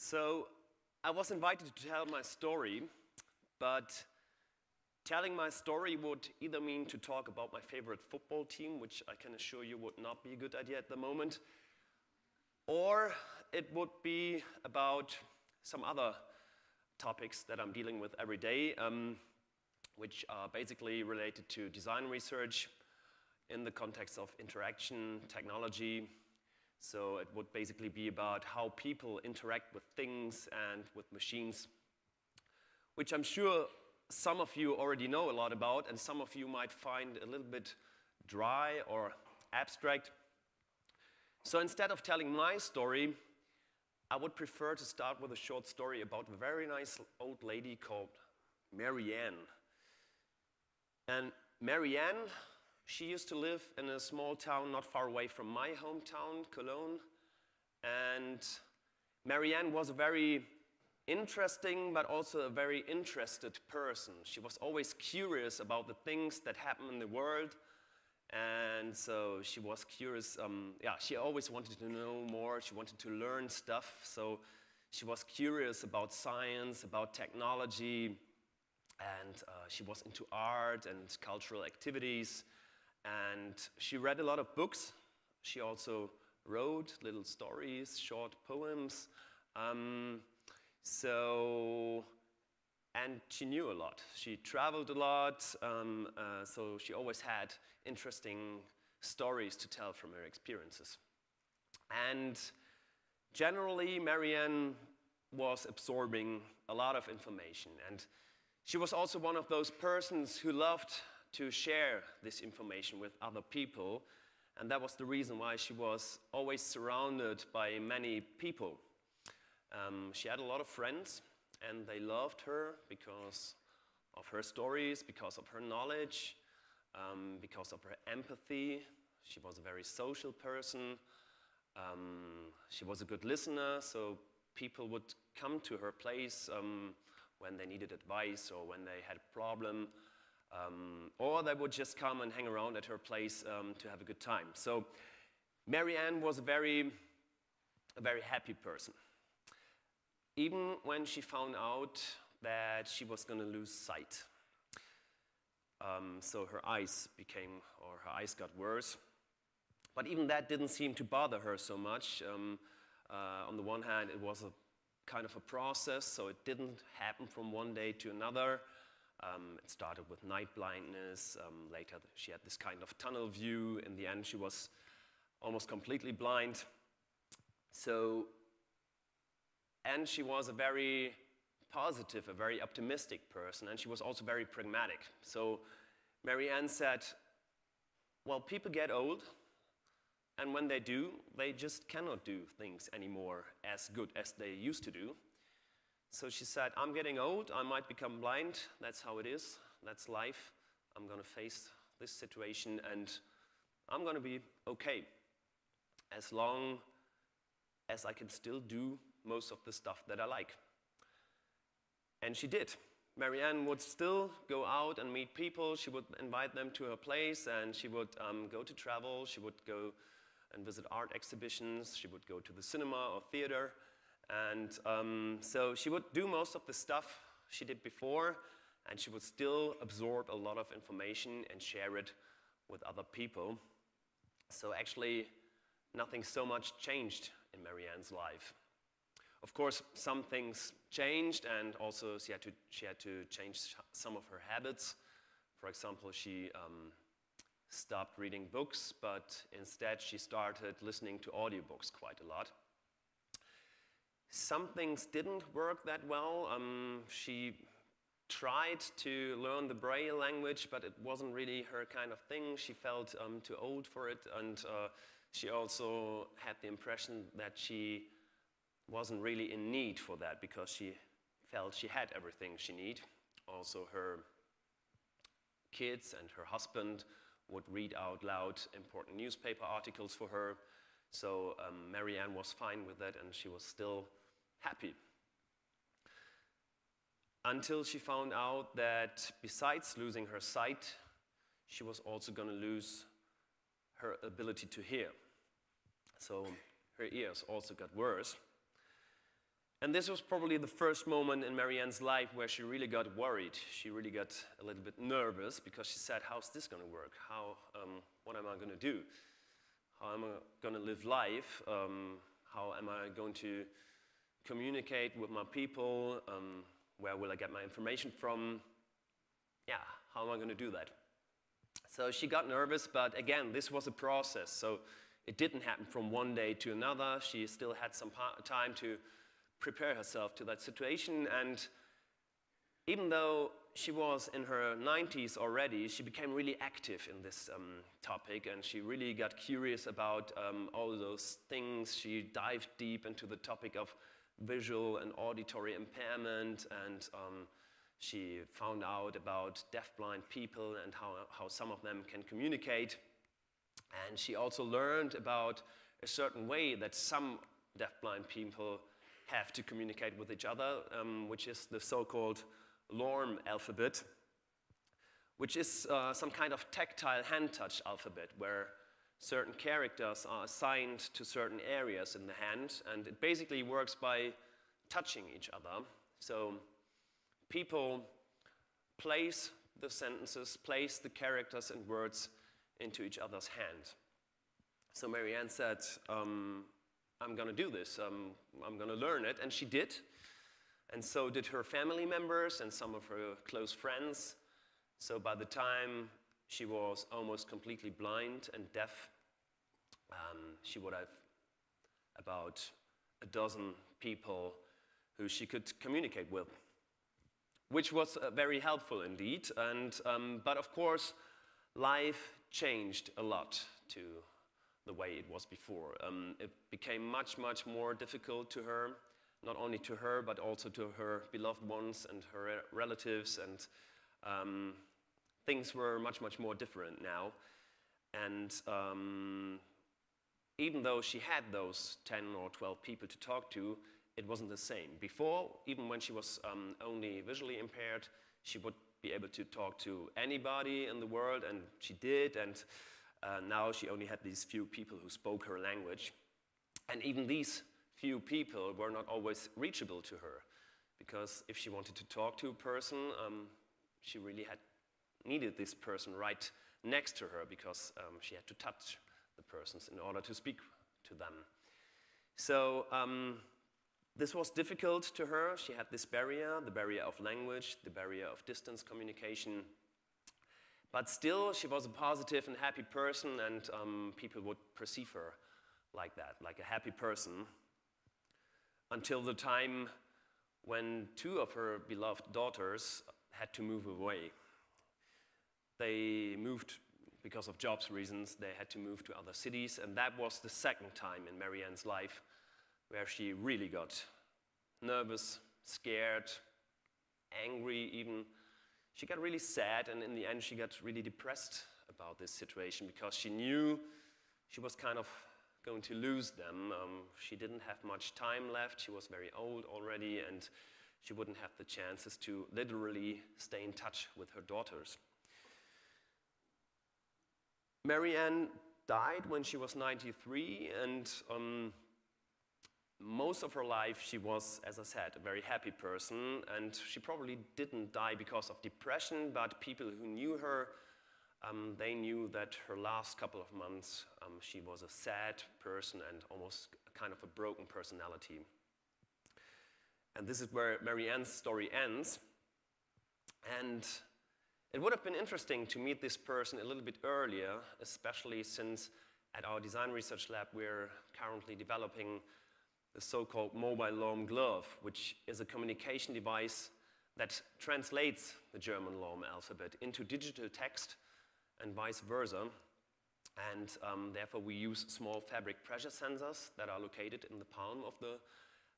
So I was invited to tell my story, but telling my story would either mean to talk about my favorite football team, which I can assure you would not be a good idea at the moment, or it would be about some other topics that I'm dealing with every day, which are basically related to design research in the context of interaction, technology. So it would basically be about how people interact with things and with machines, which I'm sure some of you already know a lot about, and some of you might find a little bit dry or abstract. So instead of telling my story, I would prefer to start with a short story about a very nice old lady called Marianne. And Marianne, she used to live in a small town not far away from my hometown, Cologne. And Marianne was a very interesting, but also a very interested person. She was always curious about the things that happen in the world. And so she was curious, she always wanted to know more. She wanted to learn stuff. So she was curious about science, about technology, and she was into art and cultural activities. And she read a lot of books. She also wrote little stories, short poems. And she knew a lot. She traveled a lot, so she always had interesting stories to tell from her experiences. And generally, Marianne was absorbing a lot of information. And she was also one of those persons who loved to share this information with other people. And that was the reason why she was always surrounded by many people. She had a lot of friends, and they loved her because of her stories, because of her knowledge, because of her empathy. She was a very social person. She was a good listener, so people would come to her place when they needed advice or when they had a problem, or they would just come and hang around at her place to have a good time. So Marianne was a very happy person. Even when she found out that she was going to lose sight. So her eyes got worse. But even that didn't seem to bother her so much. On the one hand, it was a kind of a process, so it didn't happen from one day to another. It started with night blindness. Later, she had this kind of tunnel view. In the end, she was almost completely blind. And she was a very positive, a very optimistic person, and she was also very pragmatic. So Marianne said, well, people get old, and when they do, they just cannot do things anymore as good as they used to do. So she said, I'm getting old, I might become blind, that's how it is, that's life. I'm going to face this situation, and I'm going to be okay, as long as I can still do most of the stuff that I like. And she did. Marianne would still go out and meet people. She would invite them to her place, and she would go to travel. She would go and visit art exhibitions. She would go to the cinema or theater. And so she would do most of the stuff she did before, and she would still absorb a lot of information and share it with other people. So actually, nothing so much changed in Marianne's life. Of course, some things changed, and also she had to change some of her habits. For example, she stopped reading books, but instead she started listening to audiobooks quite a lot. Some things didn't work that well. She tried to learn the Braille language, but it wasn't really her kind of thing. She felt too old for it, and she also had the impression that she wasn't really in need for that because she felt she had everything she needed. Also, her kids and her husband would read out loud important newspaper articles for her. So Marianne was fine with that, and she was still happy. Until she found out that besides losing her sight, she was also going to lose her ability to hear. So her ears also got worse. And this was probably the first moment in Marianne's life where she really got worried. She really got a little bit nervous because she said, how's this going to work? What am I going to do? How am I going to live life? How am I going to communicate with my people? Where will I get my information from? Yeah, how am I going to do that? So she got nervous, but again, this was a process. So it didn't happen from one day to another. She still had some time to prepare herself to that situation. And even though she was in her 90s already, she became really active in this topic, and she really got curious about all those things. She dived deep into the topic of visual and auditory impairment, and she found out about deafblind people and how some of them can communicate. And she also learned about a certain way that some deafblind people have to communicate with each other, which is the so-called Lorm alphabet, which is some kind of tactile hand-touch alphabet where certain characters are assigned to certain areas in the hand, and it basically works by touching each other. So people place the sentences, place the characters and words into each other's hand. So Marianne said, I'm going to do this, I'm going to learn it, and she did. And so did her family members and some of her close friends. So by the time she was almost completely blind and deaf, she would have about a dozen people who she could communicate with, which was very helpful indeed. But of course, life changed a lot to the way it was before. It became much, much more difficult to her, not only to her, but also to her beloved ones and her relatives, and things were much, much more different now. And even though she had those 10 or 12 people to talk to, it wasn't the same. Before, even when she was only visually impaired, she would be able to talk to anybody in the world, and she did, and now she only had these few people who spoke her language. And even these few people were not always reachable to her, because if she wanted to talk to a person, she really needed this person right next to her, because she had to touch the persons in order to speak to them. So this was difficult to her. She had this barrier, the barrier of language, the barrier of distance communication. But still, she was a positive and happy person, and people would perceive her like that, like a happy person, until the time when two of her beloved daughters had to move away. They moved because of jobs reasons. They had to move to other cities, and that was the second time in Marianne's life where she really got nervous, scared, angry even. She got really sad, and in the end she got really depressed about this situation, because she knew she was kind of going to lose them. She didn't have much time left. She was very old already, and she wouldn't have the chances to literally stay in touch with her daughters. Marianne died when she was 93, and most of her life she was, as I said, a very happy person, and she probably didn't die because of depression, but people who knew her, they knew that her last couple of months she was a sad person and almost kind of a broken personality. And this is where Marianne's story ends. And it would have been interesting to meet this person a little bit earlier, especially since at our design research lab we're currently developing the so-called mobile Lorm glove, which is a communication device that translates the German Lorm alphabet into digital text and vice versa. And therefore we use small fabric pressure sensors that are located in the palm of the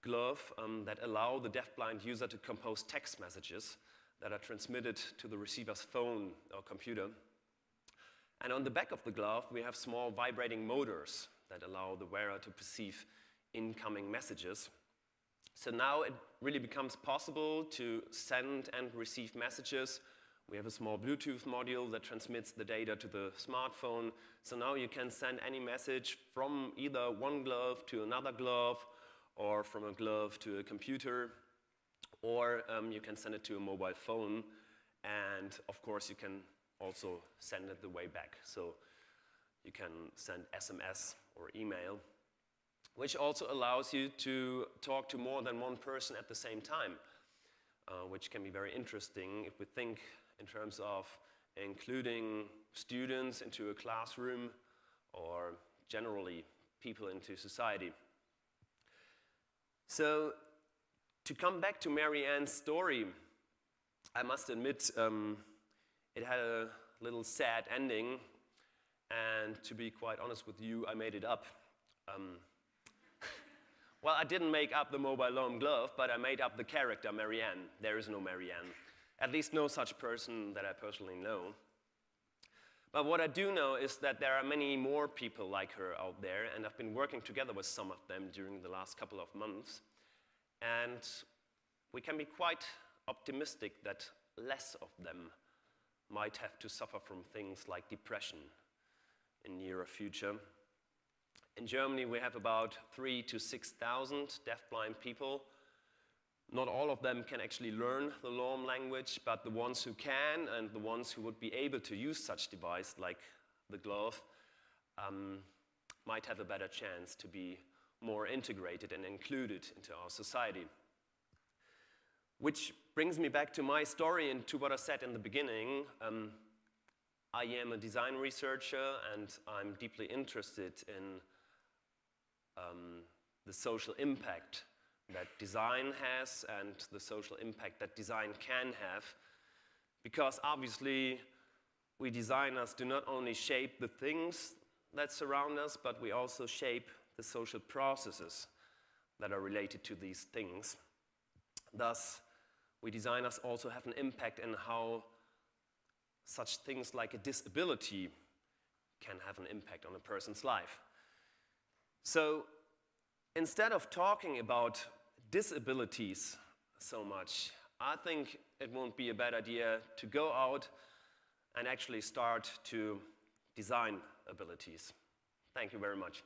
glove that allow the deafblind user to compose text messages that are transmitted to the receiver's phone or computer. And on the back of the glove we have small vibrating motors that allow the wearer to perceive incoming messages. So now it really becomes possible to send and receive messages. We have a small Bluetooth module that transmits the data to the smartphone. So now you can send any message from either one glove to another glove, or from a glove to a computer, or you can send it to a mobile phone, and of course you can also send it the way back. So you can send SMS or email, which also allows you to talk to more than one person at the same time, which can be very interesting if we think in terms of including students into a classroom or generally people into society. So to come back to Mary Ann's story, I must admit it had a little sad ending, and to be quite honest with you, I made it up. Well, I didn't make up the mobile Lorm glove, but I made up the character Mary Ann. There is no Mary Ann. At least no such person that I personally know. But what I do know is that there are many more people like her out there, and I've been working together with some of them during the last couple of months. And we can be quite optimistic that less of them might have to suffer from things like depression in the near future. In Germany, we have about 3,000 to 6,000 deafblind people. Not all of them can actually learn the Lorm language, but the ones who can and the ones who would be able to use such device like the glove might have a better chance to be more integrated and included into our society. Which brings me back to my story and to what I said in the beginning. I am a design researcher, and I'm deeply interested in the social impact that design has and the social impact that design can have. Because obviously, we designers do not only shape the things that surround us, but we also shape the social processes that are related to these things. Thus, we designers also have an impact in how such things like a disability can have an impact on a person's life. So instead of talking about disabilities so much, I think it won't be a bad idea to go out and actually start to design abilities. Thank you very much.